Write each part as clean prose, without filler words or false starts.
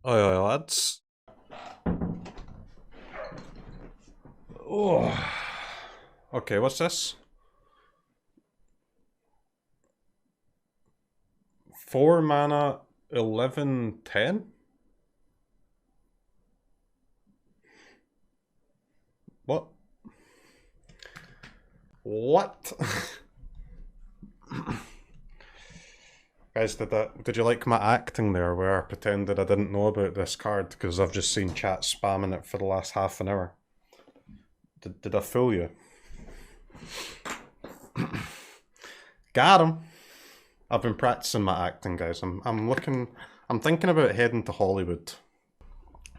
Oi, oi, lads. Oh. Okay, what's this? 4 mana, 11/10? What? What? Guys, did you like my acting there where I pretended I didn't know about this card because I've just seen chat spamming it for the last half an hour? Did I fool you? Got him. I've been practicing my acting, guys. I'm thinking about heading to Hollywood.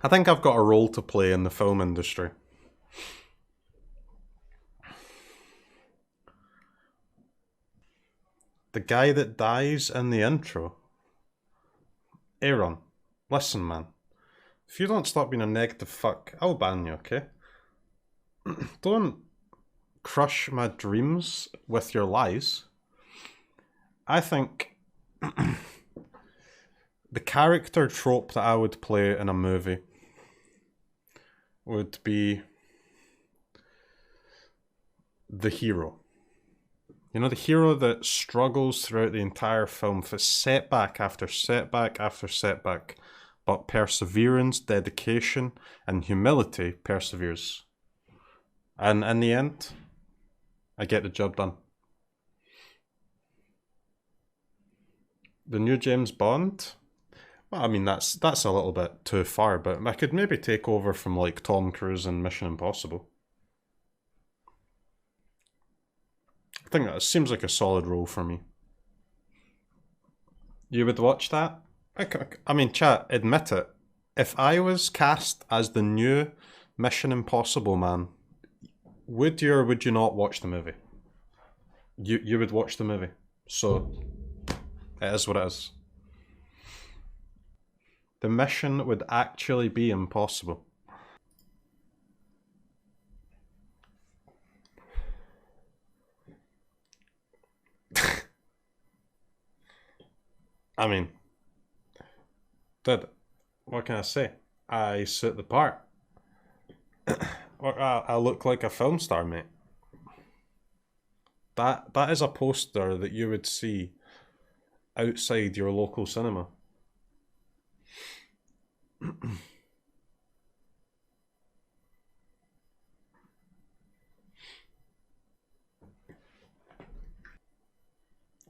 I think I've got a role to play in the film industry. The guy that dies in the intro. Aaron, listen, man. If you don't stop being a negative fuck, I'll ban you, okay? Don't crush my dreams with your lies. I think the character trope that I would play in a movie would be the hero. You know, the hero that struggles throughout the entire film for setback after setback after setback, but perseverance, dedication, and humility perseveres. And in the end, I get the job done. The new James Bond? Well, I mean, that's a little bit too far, but I could maybe take over from like Tom Cruise in Mission Impossible. I think that seems like a solid role for me. You would watch that? I mean, chat, admit it. If I was cast as the new Mission Impossible man, would you or would you not watch the movie? You would watch the movie. So, it is what it is. The mission would actually be impossible. I mean, dude, what can I say? I suit the part. I look like a film star, mate. That is a poster that you would see outside your local cinema.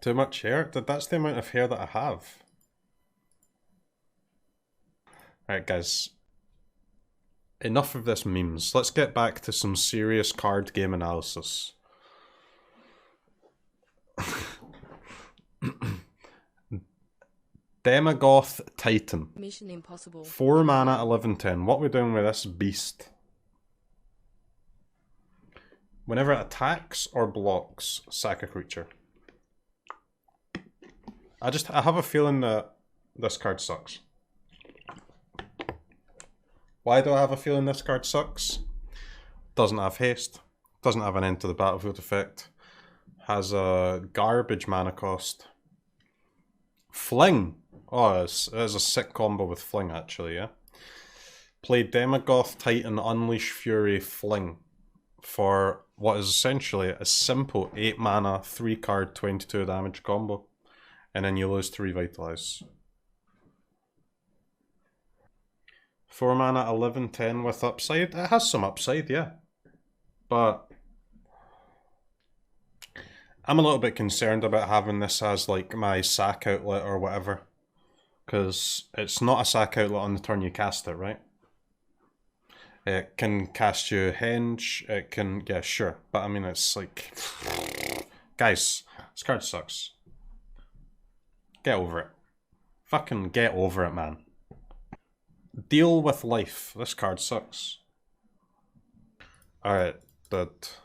Too much hair? That's the amount of hair that I have. Alright, guys. Enough of this memes. Let's get back to some serious card game analysis. Demagoth Titan. Mission Impossible. 4 mana, 11/10. What are we doing with this beast? Whenever it attacks or blocks, sack a creature. I have a feeling that this card sucks. Why do I have a feeling this card sucks? Doesn't have haste. Doesn't have an end to the battlefield effect. Has a garbage mana cost. Fling. Oh, it's a sick combo with Fling, actually, yeah. Play Demagoth Titan Unleash Fury Fling for what is essentially a simple 8 mana, 3 card, 22 damage combo. And then you lose to Revitalize. 4 mana, 11/10 with upside. It has some upside, yeah. But I'm a little bit concerned about having this as like my sack outlet or whatever. Because it's not a sack outlet on the turn you cast it, right? It can cast you Henge, it can, yeah, sure. But I mean, it's like, guys, this card sucks. Get over it. Fucking get over it, man. Deal with life. This card sucks. Alright, but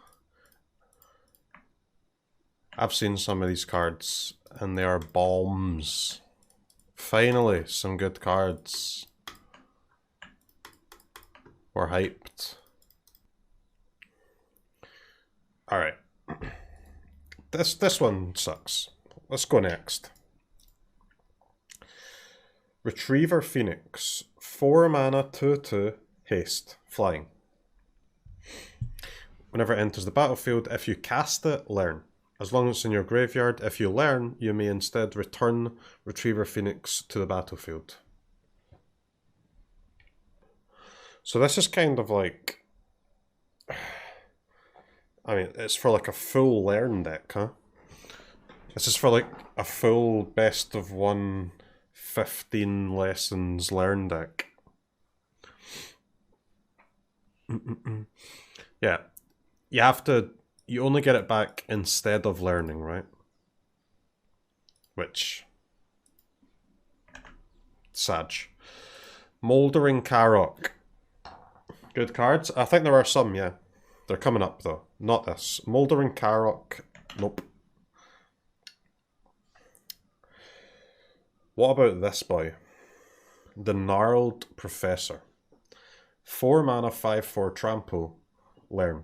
I've seen some of these cards and they are bombs. Finally, some good cards. We're hyped. Alright. This one sucks. Let's go next. Retriever Phoenix, 4 mana, 2/2, haste, flying. Whenever it enters the battlefield, if you cast it, learn. As long as it's in your graveyard, if you learn, you may instead return Retriever Phoenix to the battlefield. So this is kind of like... I mean, it's for like a full learn deck, huh? This is for like a full best of 1 15 lessons learn deck. Yeah. You only get it back instead of learning, right? Which... Sag. Mouldering Karok. Good cards. I think there are some, yeah. They're coming up though. Not this. Mouldering Karok. Nope. What about this boy? The Gnarled Professor. 4 mana, 5/4 trample. Learn.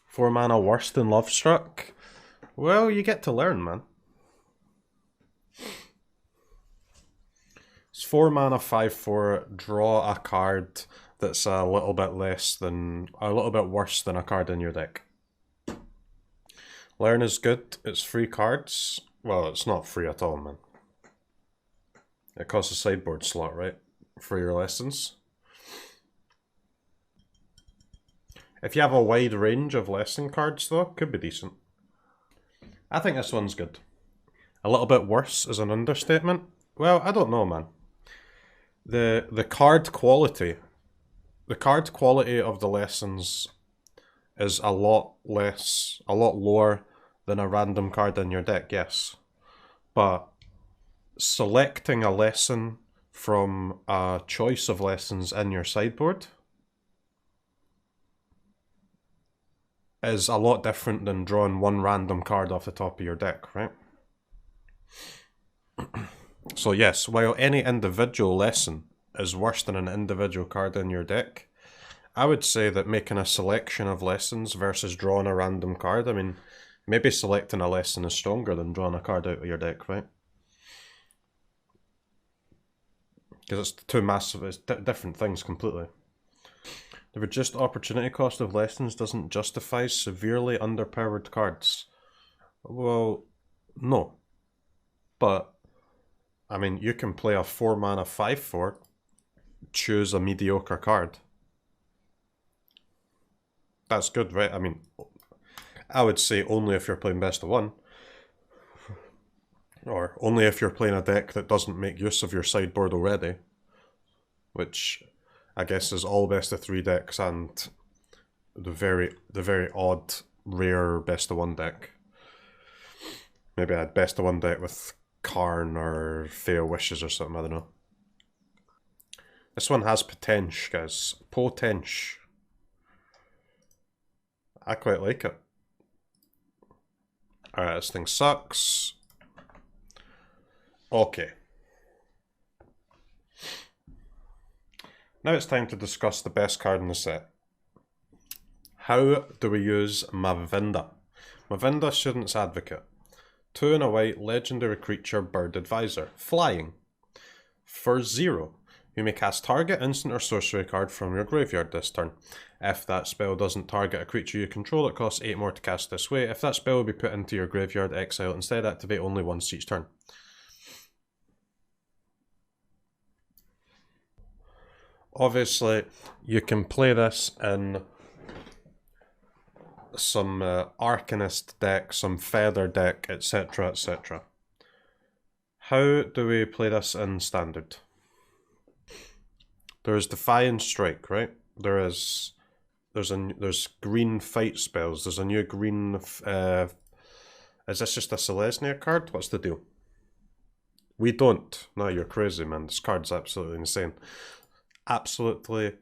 4 mana worse than Lovestruck? Well, you get to learn, man. It's 4 mana, 5/4. Draw a card that's a little bit worse than a card in your deck. Learn is good. It's free cards. Well, it's not free at all, man. It costs a sideboard slot, right? For your lessons. If you have a wide range of lesson cards, though, could be decent. I think this one's good. A little bit worse is an understatement. Well, I don't know, man. The card quality of the lessons is a lot lower than a random card in your deck, yes. But selecting a lesson from a choice of lessons in your sideboard is a lot different than drawing one random card off the top of your deck, right? So yes, while any individual lesson is worse than an individual card in your deck, I would say that making a selection of lessons versus drawing a random card, I mean, maybe selecting a lesson is stronger than drawing a card out of your deck, right? Because it's two massive, it's different things completely. The reduced opportunity cost of lessons doesn't justify severely underpowered cards. Well, no. But, I mean, you can play a 4 mana 5/4, choose a mediocre card. That's good, right? I mean, I would say only if you're playing best of 1. Or only if you're playing a deck that doesn't make use of your sideboard already. Which I guess is all best of 3 decks and the very odd, rare best of 1 deck. Maybe I had best of 1 deck with Karn or Fair Wishes or something, I don't know. This one has potential, guys. Potential. I quite like it. Alright, this thing sucks. Okay. Now it's time to discuss the best card in the set. How do we use Mavinda? Mavinda, Student's Advocate. 2 and a white, legendary creature, bird advisor. Flying. For 0, you may cast target instant or sorcery card from your graveyard this turn. If that spell doesn't target a creature you control, it costs 8 more to cast this way. If that spell will be put into your graveyard, exile it instead, activate only once each turn. Obviously, you can play this in some Arcanist deck, some Feather deck, etc, etc. How do we play this in Standard? There's Defiant Strike, right? There's green fight spells. There's a new green... is this just a Selesnya card? What's the deal? We don't. No, you're crazy, man. This card's absolutely insane. Absolutely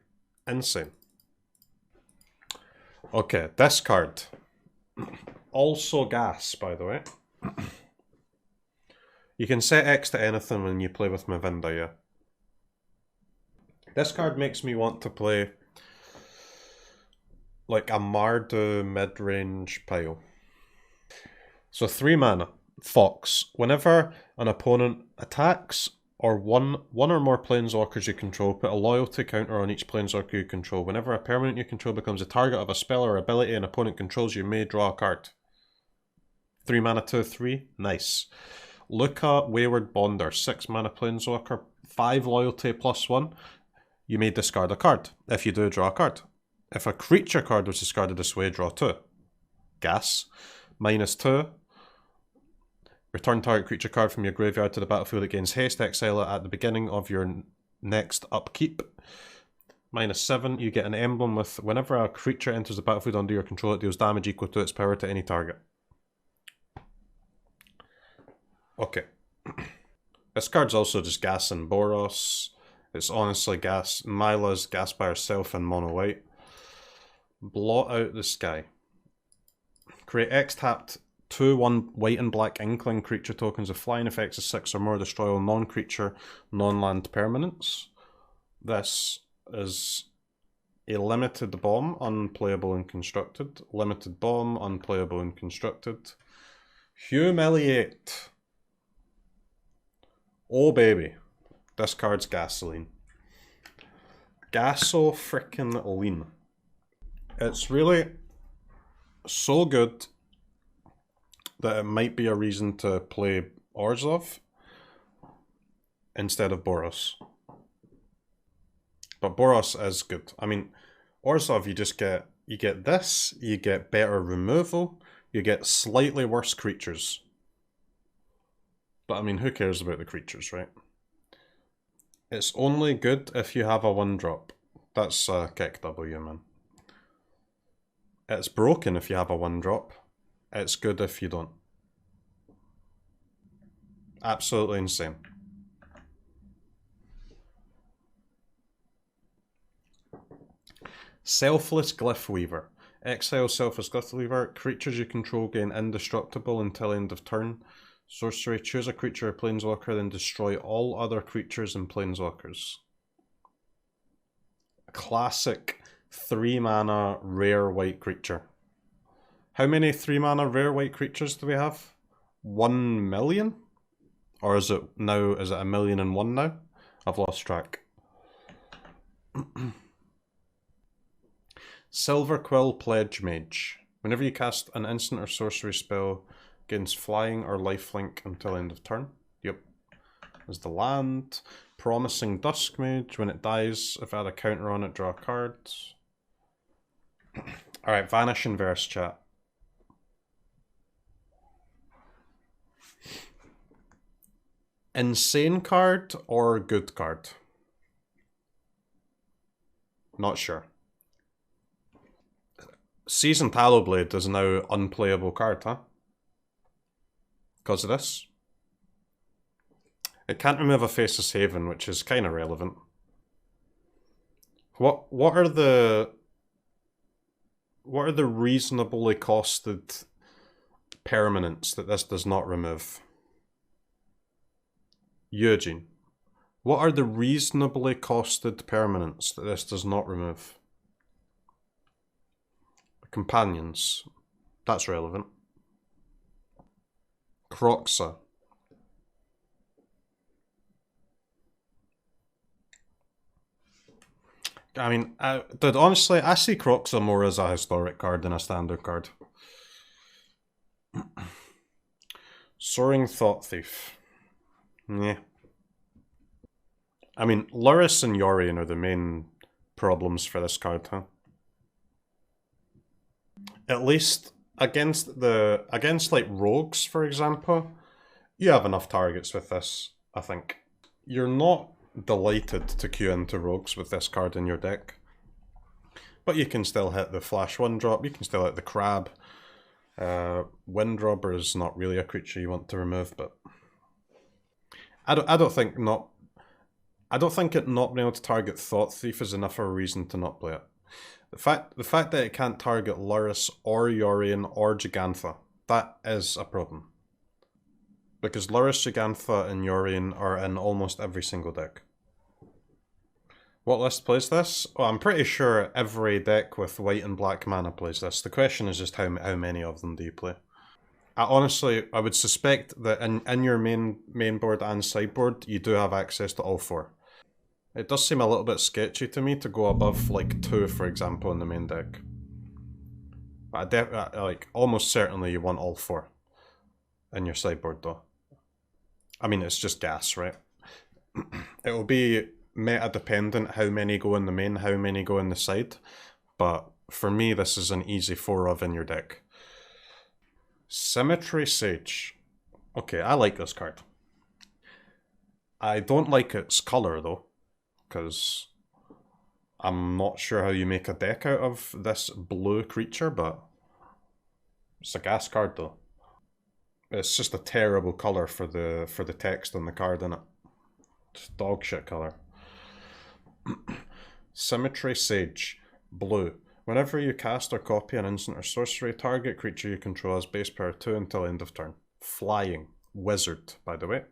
insane. Okay, this card. Also gas, by the way. You can set X to anything when you play with Mavinda, yeah. This card makes me want to play like a Mardu mid-range pile. So 3 mana, Fox. Whenever an opponent attacks or one or more planeswalkers you control, put a loyalty counter on each planeswalker you control. Whenever a permanent you control becomes a target of a spell or ability an opponent controls, you may draw a card. 3 mana 2/3, nice. Luca, Wayward Bonder, 6 mana planeswalker, 5 loyalty +1. You may discard a card. If you do, draw a card. If a creature card was discarded this way, draw 2. Gas. -2. Return target creature card from your graveyard to the battlefield. It gains haste. Exile it at the beginning of your next upkeep. -7. You get an emblem with whenever a creature enters the battlefield under your control, it deals damage equal to its power to any target. Okay. This card's also just Gas and Boros. It's honestly Gas. Myla's Gas by herself and mono white. Blot out the sky. Create X-tapped 2/1 white and black Inkling creature tokens with flying effects of 6 or more. Destroy all non-creature, non-land permanents. This is a limited bomb, unplayable and constructed. Limited bomb, unplayable and constructed. Humiliate. Oh baby. This card's gasoline. Gaso-frickin-lean. It's really so good that it might be a reason to play Orzhov instead of Boros. But Boros is good. I mean, Orzhov you get this, you get better removal, you get slightly worse creatures. But I mean, who cares about the creatures, right? It's only good if you have a 1-drop. That's a kick W, man. It's broken if you have a 1-drop. It's good if you don't. Absolutely insane. Selfless Glyph Weaver. Exile Selfless Glyph Weaver. Creatures you control gain indestructible until end of turn. Sorcery. Choose a creature or planeswalker, then destroy all other creatures and planeswalkers. A classic 3 mana rare white creature. How many 3 mana rare white creatures do we have? 1 million? Or is it 1,000,001 now? I've lost track. Silver Quill Pledge Mage. Whenever you cast an instant or sorcery spell, gains flying or lifelink until end of turn. Yep. There's the land. Promising Dusk Mage. When it dies, if I had a counter on it, draw a card. Alright, Vanish and Verse chat. Insane card or good card? Not sure. Seasoned Tallow-Blade is now unplayable card, huh? Because of this? It can't remove a Faceless Haven, which is kind of relevant. What are the reasonably costed permanents that this does not remove? Eugene, what are the reasonably costed permanents that this does not remove? Companions, that's relevant. CROKEYZ. I mean, dude, honestly, I see CROKEYZ more as a historic card than a standard card. Soaring Thought Thief. Yeah. I mean, Lurrus and Yorion are the main problems for this card, huh? At least against like rogues, for example, you have enough targets with this, I think. You're not delighted to queue into rogues with this card in your deck. But you can still hit the flash 1-drop, you can still hit the crab. Windrobber is not really a creature you want to remove, but I don't think it not being able to target Thought Thief is enough of a reason to not play it. The fact that it can't target Lurrus or Yorion or Gigantha, that is a problem. Because Lurrus, Gigantha, and Yorion are in almost every single deck. What list plays this? Well, I'm pretty sure every deck with white and black mana plays this. The question is just how many of them do you play? I would suspect that in your main board and sideboard, you do have access to all 4. It does seem a little bit sketchy to me to go above like 2, for example, in the main deck. But like almost certainly you want all 4 in your sideboard though. I mean, it's just gas, right? It will be meta dependent how many go in the main, how many go in the side. But for me, this is an easy 4 of in your deck. Symmetry Sage. Okay, I like this card. I don't like its color though, because I'm not sure how you make a deck out of this blue creature, but it's a gas card though. It's just a terrible color for the text on the card, innit? It's dog shit color. Symmetry Sage. Blue. Whenever you cast or copy an instant or sorcery, target creature you control has base power 2 until end of turn. Flying. Wizard, by the way.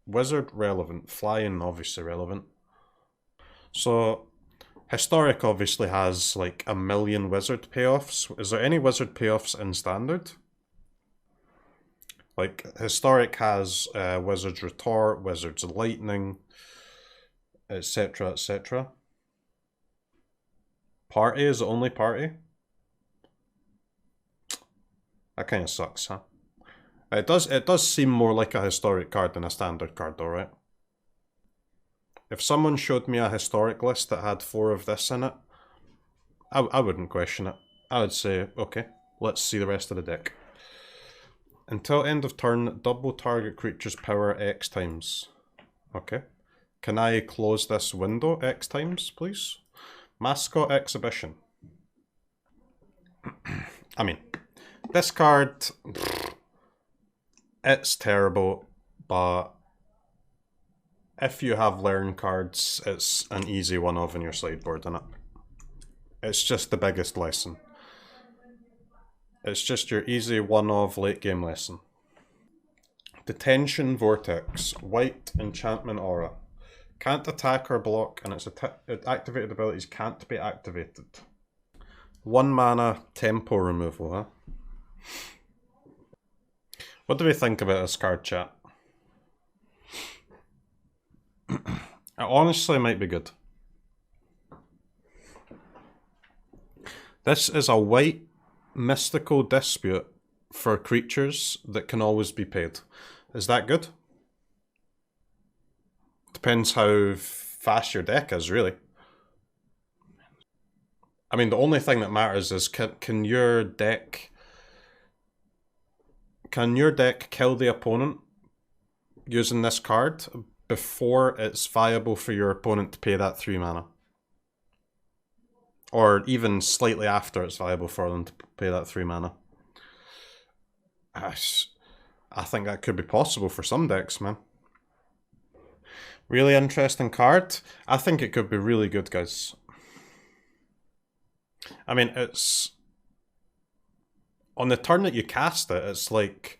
Wizard, relevant. Flying, obviously relevant. So, Historic obviously has like a million wizard payoffs. Is there any wizard payoffs in Standard? Like, Historic has Wizard's Retort, Wizard's Lightning, etc, etc. Party is the only party? That kind of sucks, huh? It does seem more like a Historic card than a Standard card though, right? If someone showed me a Historic list that had 4 of this in it, I wouldn't question it. I would say, okay, let's see the rest of the deck. Until end of turn, double target creature's power X times. Okay. Can I close this window X times, please? Mascot Exhibition. I mean, this card, it's terrible, but if you have learn cards, it's an easy one of in your sideboard, isn't it? It's just the biggest lesson. It's just your easy one of late game lesson. Detention Vortex. White enchantment aura. Can't attack or block, and its activated abilities can't be activated. 1 mana tempo removal, huh? What do we think about this card, chat? It honestly might be good. This is a white mystical dispute for creatures that can always be paid. Is that good? Depends how fast your deck is, really. I mean, the only thing that matters is can your deck kill the opponent using this card before it's viable for your opponent to pay that 3 mana? Or even slightly after it's viable for them to pay that 3 mana. I think that could be possible for some decks, man. Really interesting card. I think it could be really good, guys. I mean, it's... on the turn that you cast it, it's like...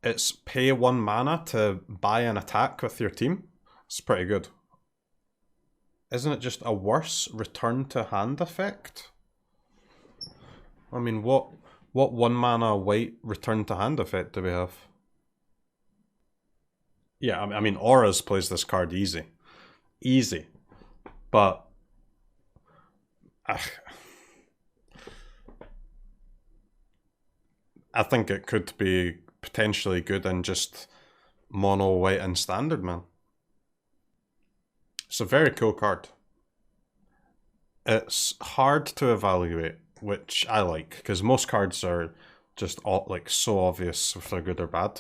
it's pay 1 mana to buy an attack with your team. It's pretty good. Isn't it just a worse return to hand effect? I mean, what 1 mana white return to hand effect do we have? Yeah, I mean, Auras plays this card easy. Easy. But... I think it could be potentially good in just mono white and standard, man. It's a very cool card. It's hard to evaluate, which I like, because most cards are just all, like, so obvious if they're good or bad.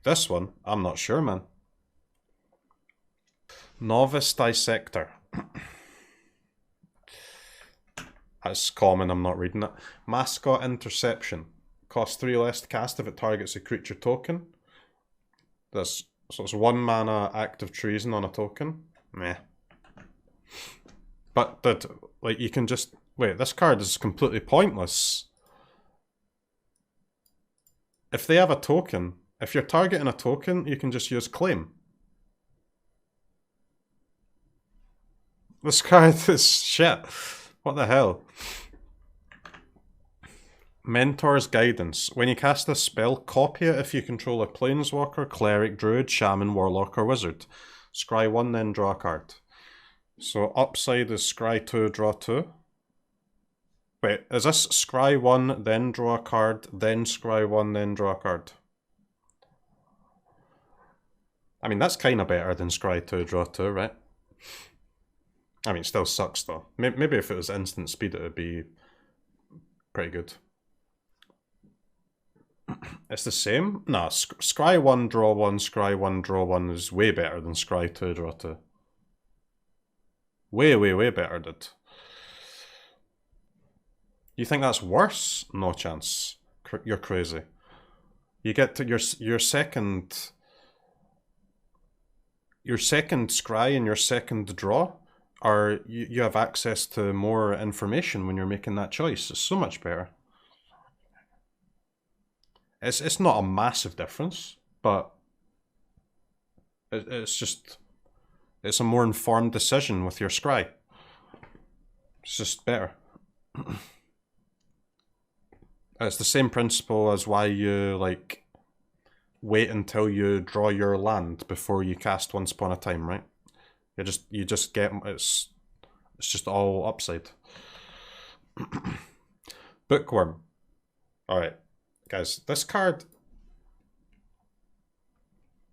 This one, I'm not sure, man. Novice Dissector. That's common, I'm not reading it. Mascot Interception. Costs 3 less to cast if it targets a creature token. So it's 1 mana active treason on a token. Meh. But like, you can just... wait, this card is completely pointless. If they have a token, if you're targeting a token, you can just use claim. This card is shit. What the hell? Mentor's Guidance. When you cast a spell, copy it if you control a Planeswalker, Cleric, Druid, Shaman, Warlock, or Wizard. Scry 1, then draw a card. So upside is scry 2, draw 2. Wait, is this scry 1, then draw a card, then scry 1, then draw a card? I mean, that's kind of better than scry 2, draw 2, right? I mean, it still sucks though. Maybe if it was instant speed, it would be pretty good. It's the same? Nah, scry 1, draw 1, scry 1, draw 1 is way better than scry 2, draw 2. Way, way, way better, dude. You think that's worse? No chance. You're crazy. You get to your second scry and your second draw, are you have access to more information when you're making that choice. It's so much better. It's not a massive difference, but it's a more informed decision with your scry. It's just better. It's the same principle as why you like wait until you draw your land before you cast Once Upon a Time, right? You just get it's just all upside. Bookworm. Alright. Guys, this card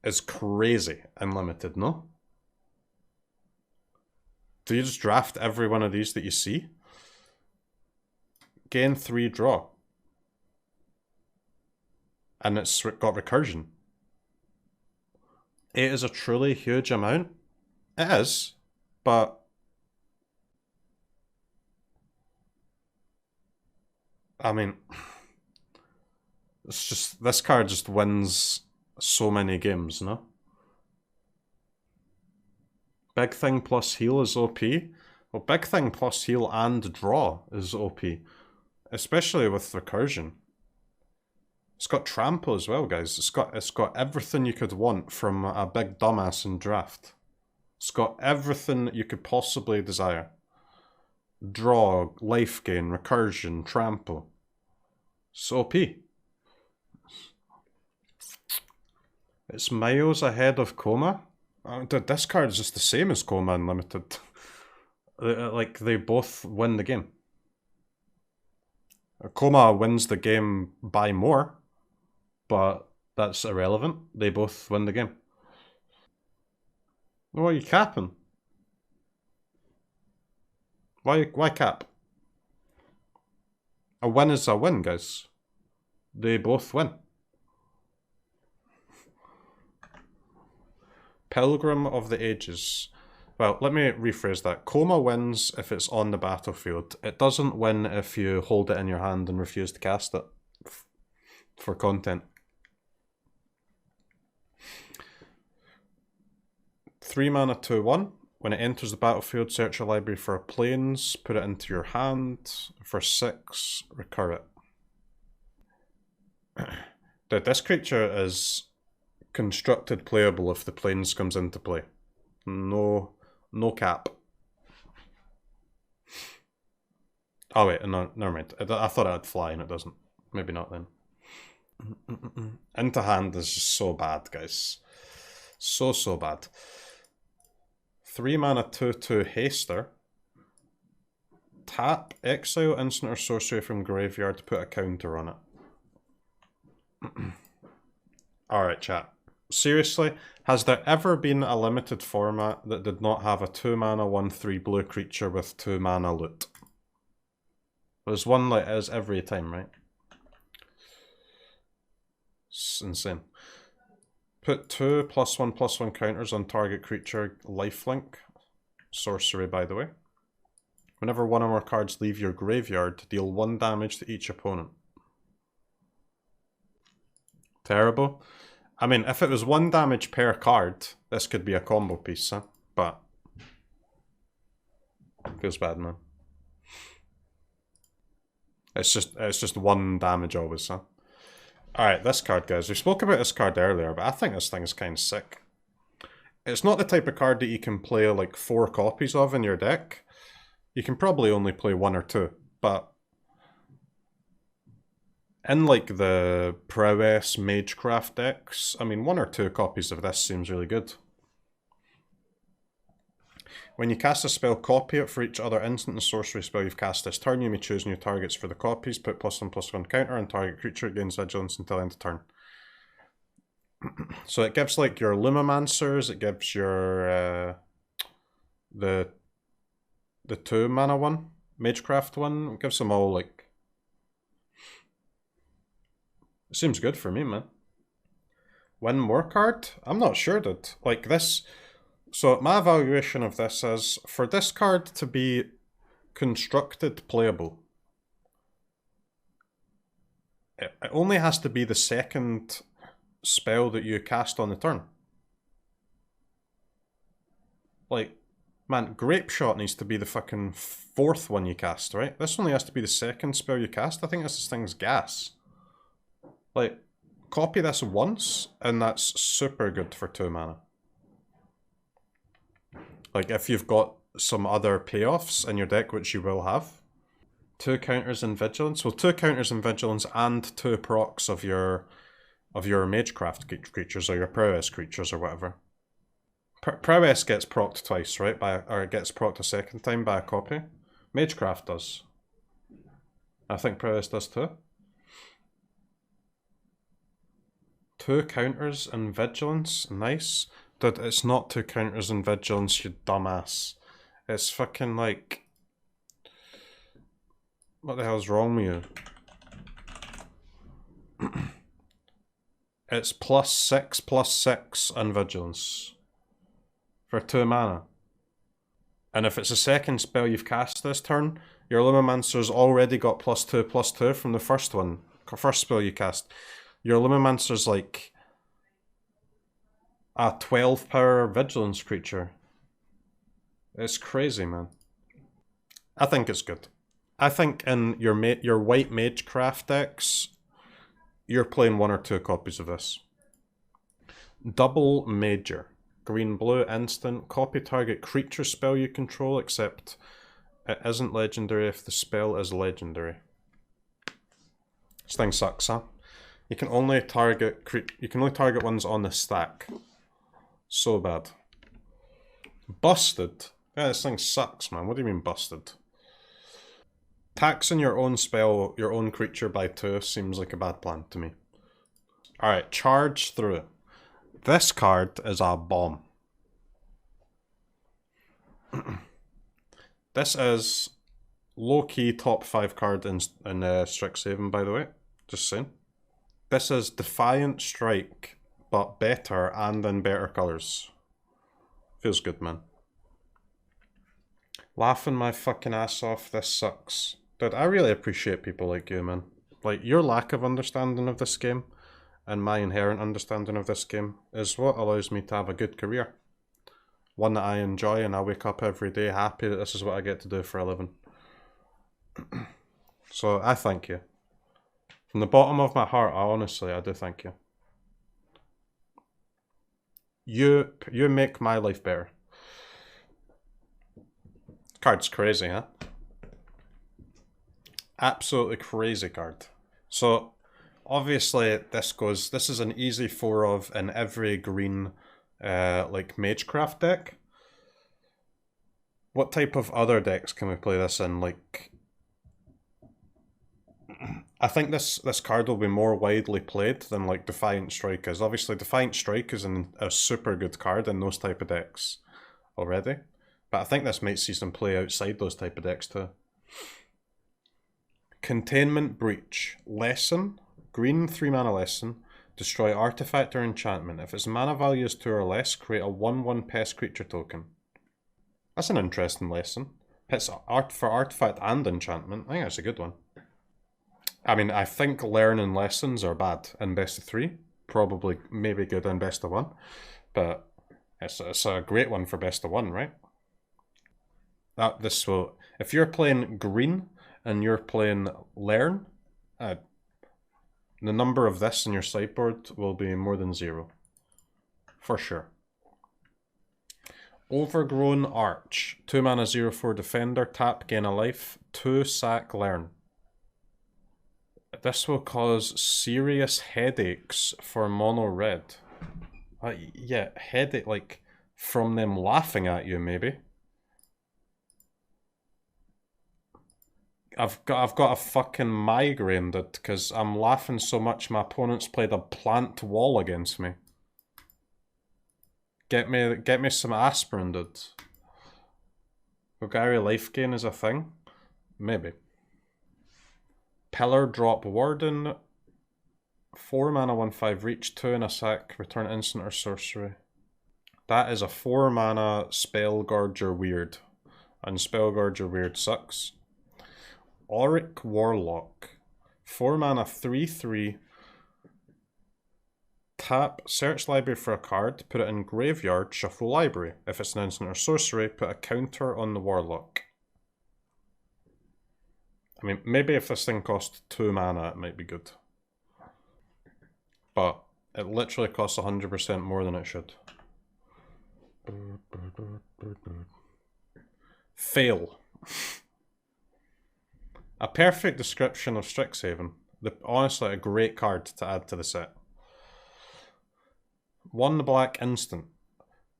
is crazy unlimited, no? Do you just draft every one of these that you see? Gain 3, draw. And it's got recursion. It is a truly huge amount. It is, but I mean, it's just, this card just wins so many games, no? Big Thing plus heal is OP. Well, Big Thing plus heal and draw is OP. Especially with recursion. It's got trample as well, guys. It's got everything you could want from a big dumbass in draft. It's got everything you could possibly desire. Draw, life gain, recursion, trample. It's OP. It's miles ahead of Coma. Dude, this card is just the same as Coma Unlimited. Like, they both win the game. Coma wins the game by more, but that's irrelevant. They both win the game. Why are you capping? Why cap? A win is a win, guys. They both win. Pilgrim of the Ages. Well, let me rephrase that. Coma wins if it's on the battlefield. It doesn't win if you hold it in your hand and refuse to cast it for content. 3 mana 2/1. When it enters the battlefield, search your library for planes, put it into your hand. For 6, recur it. Dude, this creature is constructed playable if the planes comes into play. No cap. Oh wait, no, never mind. I thought it would fly and it doesn't. Maybe not then. Into hand is just so bad, guys. So bad. 3 mana 2/2 Haster. Tap, exile instant or sorcery from graveyard, put a counter on it. Alright, chat. Seriously, has there ever been a limited format that did not have a 2 mana 1/3 blue creature with 2 mana loot? There's one like is every time, right? It's insane. Put 2 +1/+1 counters on target creature, lifelink. Sorcery, by the way. Whenever one or more cards leave your graveyard, deal 1 damage to each opponent. Terrible. I mean, if it was 1 damage per card, this could be a combo piece, huh? But feels bad, man. It's just 1 damage always, huh? Alright, this card, guys. We spoke about this card earlier, but I think this thing is kind of sick. It's not the type of card that you can play like 4 copies of in your deck. You can probably only play 1 or 2, but in like the prowess magecraft decks, I mean 1 or 2 copies of this seems really good. When you cast a spell, copy it for each other instant and sorcery spell you've cast this turn. You may choose new targets for the copies, put +1/+1 counter on target creature, gains vigilance until end of turn. So it gives like your Lumimancers, it gives your the 2 mana one, Magecraft one, it gives them all like... It seems good for me, man. One more card? I'm not sure, dude. Like this... So my evaluation of this is, for this card to be constructed playable, it only has to be the second spell that you cast on the turn. Like, man, Grape Shot needs to be the fucking 4th one you cast, right? This only has to be the second spell you cast. I think this thing's gas. Like, copy this once, and that's super good for 2 mana. Like, if you've got some other payoffs in your deck, which you will have. 2 counters in Vigilance. Well, 2 counters in Vigilance and 2 procs of your Magecraft creatures or your Prowess creatures or whatever. Prowess gets procced twice, right? Or it gets procced a second time by a copy. Magecraft does. I think Prowess does too. 2 counters in Vigilance. Nice. Dude, it's not 2 counters in Vigilance, you dumbass. It's fucking like... What the hell's wrong with you? It's +6/+6 in Vigilance. For 2 mana. And if it's a second spell you've cast this turn, your Lumimancer's already got +2/+2 from the first one. First spell you cast. Your Lumimancer's like... a 12 power Vigilance creature. It's crazy, man. I think it's good. I think in your white Magecraft decks, you're playing 1 or 2 copies of this. Double Major. Green-blue instant. Copy target creature spell you control, except it isn't legendary if the spell is legendary. This thing sucks, huh? You can only target ones on the stack. So bad. Busted. Yeah, this thing sucks, man. What do you mean busted? Taxing your own spell, your own creature by 2 seems like a bad plan to me. Alright, Charge Through. This card is a bomb. This is low-key top 5 card in Strixhaven, by the way. Just saying. This is Defiant Strike, but better and in better colours. Feels good, man. Laughing my fucking ass off, this sucks. Dude, I really appreciate people like you, man. Like, your lack of understanding of this game and my inherent understanding of this game is what allows me to have a good career. One that I enjoy, and I wake up every day happy that this is what I get to do for a living. So, I thank you. From the bottom of my heart, I do thank you. You make my life better. Card's crazy, huh? Absolutely crazy card. So, obviously, this is an easy 4 of in every green, like, Magecraft deck. What type of other decks can we play this in? Like, I think this card will be more widely played than, like, Defiant Strike is. Obviously, Defiant Strike is a super good card in those type of decks already. But I think this might see some play outside those type of decks too. Containment Breach. Lesson. Green 3 mana lesson. Destroy artifact or enchantment. If its mana value is 2 or less, create a 1/1 pest creature token. That's an interesting lesson. Hits for artifact and enchantment. I think that's a good one. I mean, I think learning lessons are bad in best of 3. Probably, maybe good in best of 1. But it's a great one for best of 1, right? If you're playing green and you're playing learn, the number of this in your sideboard will be more than 0. For sure. Overgrown Arch. 2 mana 0/4 defender, tap, gain a life, 2 sack learn. This will cause serious headaches for mono red. Yeah, headache, like, from them laughing at you, maybe. I've got a fucking migraine, dude, because I'm laughing so much my opponent's played a plant wall against me. Get me some aspirin, dude. Golgari life gain is a thing? Maybe. Pillar drop Warden. 4 mana, 1/5 reach, 2 in a sack, return instant or sorcery. That is a 4 mana Spellgorger Weird. And Spellgorger Weird sucks. Auric Warlock. 4 mana, 3/3. Tap, search library for a card, put it in graveyard, shuffle library. If it's an instant or sorcery, put a counter on the Warlock. I mean, maybe if this thing cost 2 mana, it might be good. But it literally costs 100% more than it should. Fail. A perfect description of Strixhaven. Honestly, a great card to add to the set. 1 black instant.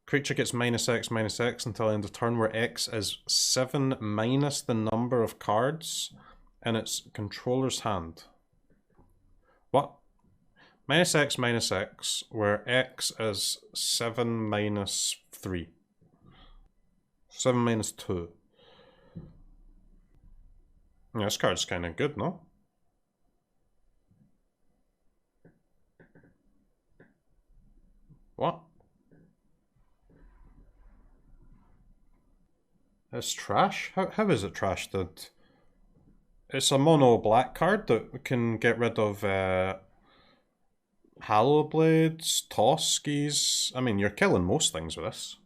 Creature gets -X/-X until end of turn, where X is 7 minus the number of cards in its controller's hand. What? -X/-X, where X is 7 minus 3. 7 minus 2. Yeah, this card's kind of good, no? What? It's trash? How is it trash, dude? It's a mono black card that can get rid of Hallowblades, Toskies. I mean, you're killing most things with this.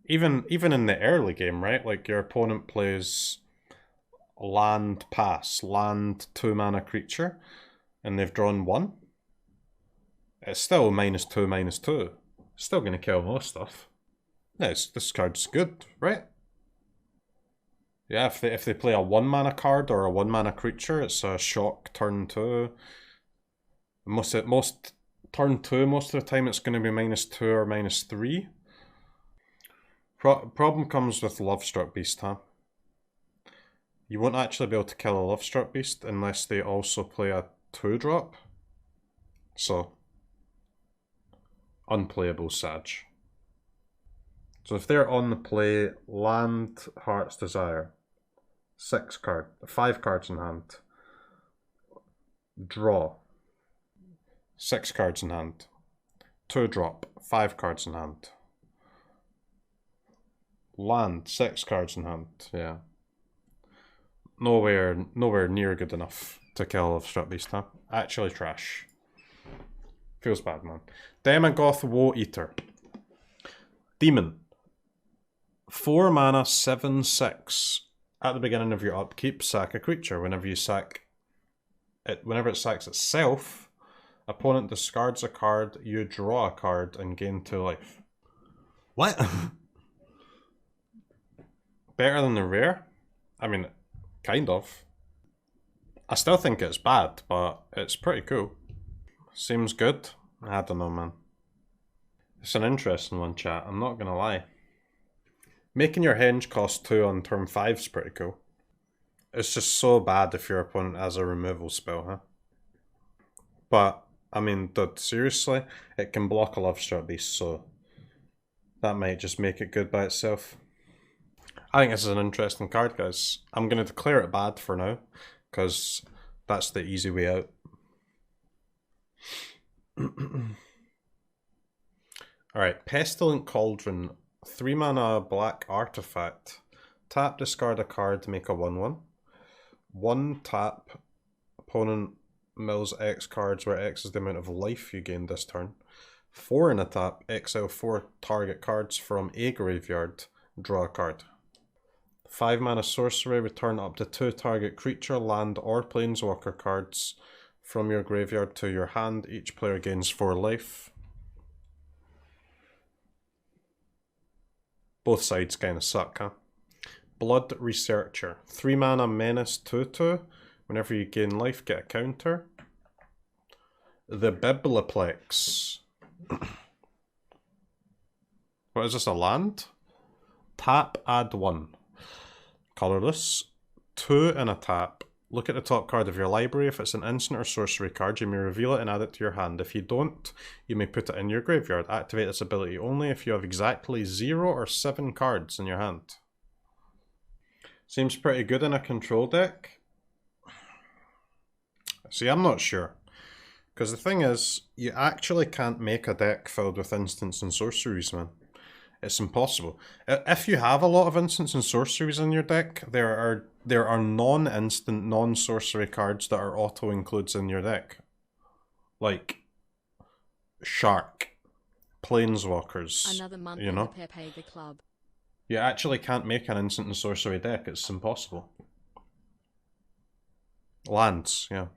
Even in the early game, right? Like, your opponent plays land pass, land 2 mana creature, and they've drawn 1. It's still -2/-2. Still gonna kill most stuff. No, this card's good, right? Yeah, if they play a 1 mana card or a 1 mana creature, it's a shock turn 2. Most turn 2, most of the time it's going to be -2 or -3. Problem comes with Lovestruck Beast, huh? You won't actually be able to kill a Lovestruck Beast unless they also play a 2-drop. So, unplayable Sage. So if they're on the play, land Heart's Desire, 5 cards in hand, draw, 6 cards in hand, 2-drop, 5 cards in hand, land, 6 cards in hand, yeah. Nowhere near good enough to kill Lovestruck Beast, huh? Actually trash. Feels bad, man. Demogoth Woe Eater. Demon. 4 mana, 7/6. At the beginning of your upkeep, sack a creature. Whenever it sacks itself, opponent discards a card, you draw a card, and gain 2 life. What? Better than the rare? I mean, kind of. I still think it's bad, but it's pretty cool. Seems good. I don't know, man. It's an interesting one, chat. I'm not gonna lie. Making your henge cost 2 on turn 5 is pretty cool. It's just so bad if your opponent has a removal spell, huh? But, I mean, dude, seriously, it can block a Lovestruck Beast, so that might just make it good by itself. I think this is an interesting card, guys. I'm going to declare it bad for now, because that's the easy way out. Alright, Pestilence Cauldron. 3 mana black artifact. Tap, discard a card, make a 1/1. 1 tap, opponent mills X cards where X is the amount of life you gain this turn. 4 in a tap, exile 4 target cards from a graveyard, draw a card. 5 mana sorcery, return up to 2 target creature, land or planeswalker cards from your graveyard to your hand. Each player gains 4 life. Both sides kind of suck, huh? Blood Researcher. 3 mana menace 2/2. Whenever you gain life, get a counter. The Bibliplex. What is this, a land? Tap, add 1. Colorless. 2 and a tap. Look at the top card of your library. If it's an instant or sorcery card, you may reveal it and add it to your hand. If you don't, you may put it in your graveyard. Activate this ability only if you have exactly 0 or 7 cards in your hand. Seems pretty good in a control deck. See, I'm not sure. Because the thing is, you actually can't make a deck filled with instants and sorceries, man. It's impossible. If you have a lot of instants and sorceries in your deck, there are non-instant, non-sorcery cards that are auto-includes in your deck. Like Shark, Planeswalkers, Another month you know? the club. You actually can't make an instant and sorcery deck. It's impossible. Lands, yeah.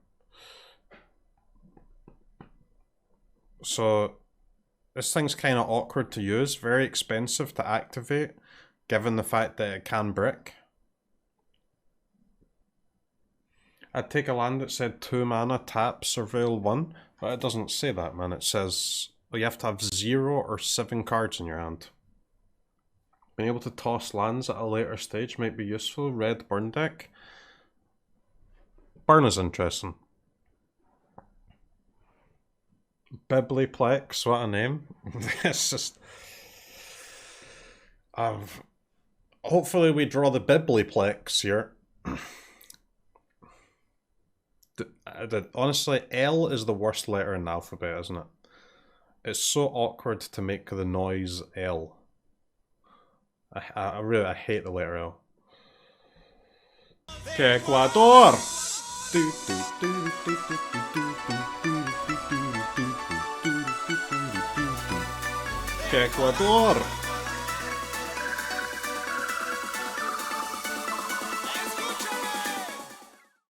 So this thing's kind of awkward to use, very expensive to activate, given the fact that it can brick. I'd take a land that said 2 mana, tap, surveil 1, but it doesn't say that, man. It says well, you have to have 0 or 7 cards in your hand. Being able to toss lands at a later stage might be useful. Red burn deck. Burn is interesting. Bibliplex, what a name. It's just... hopefully we draw the Bibliplex here. Honestly, L is the worst letter in the alphabet, isn't it? It's so awkward to make the noise L. I hate the letter L. Que Ecuador! Que Ecuador!